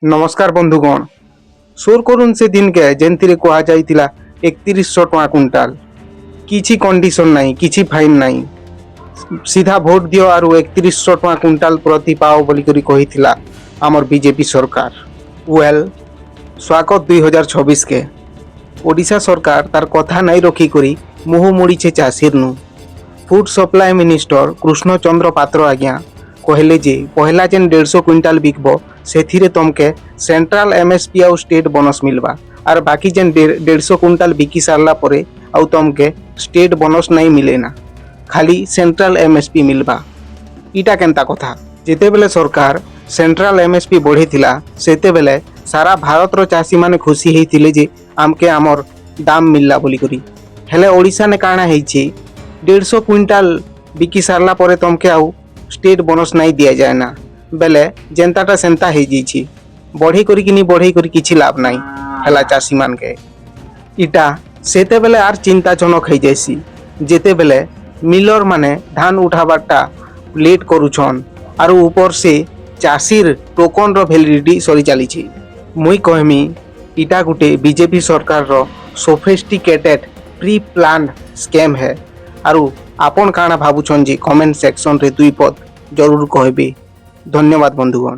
नमस्कार बंधुगण सोर करुन से दिन के जेनथिरे कहा जाइतिला 3100 टका क्विंटाल किछि कंडीशन नाही किछि फाइन नाही सीधा भोट दियो आरु 3100 टका क्विंटाल प्रति पाओ बोली करी कहिथिला हमर बीजेपी सरकार। वेल स्वागत 2026 के ओडिशा सरकार तार कथा नहीं रखी करी मुह मोड़ी चाषीर नु फूड सप्लाई मिनिस्टर कृष्ण चंद्र पात्र आज्ञा कहले जे पहला जेन 150 क्विंटाल बिकबो से तुमके सेंट्रल एमएसपी आउ स्टेट बोनस मिलवा और बाकी जेन 150 क्विंटाल बिकी सारला परे आउ तुमके स्टेट बोनस नहीं मिले ना खाली सेंट्रल एमएसपी मिलवा। इटा केनता कथा जेते बेले सरकार सेंट्रल एमएसपी बढ़े थिला सेते बेले सारा भारत रो चाषी माने खुशी हेतिले जे आमके आमर दाम मिलला बोली करी हेले ओडिशा ने काना हेछि 150 क्विंटाल बिकी सारला परे तुमके आउ स्टेट बोनस नहीं दिया जाए ना बेले जेनताटा सेंता हे जीछि बढ़े करी कि बढ़े करी किछि लाभ नहीं हला चाषी मान के। इटा सेते बेले आर चिंताजनक हे जैसी जेते बेले मिलर माने धान उठाबाटा लेट करूछन आर ऊपर से चाषीर टोकन रो वैलिडिटी सरी चली मुई कहमी इटा गुटे बीजेपी सरकार रो सोफिस्टिकेटेड प्री प्लान स्कैम है आरु आपन काना भाबुछन जी कमेंट सेक्शन रे दुई पद जरूर कहबे। धन्यवाद बंधुगण।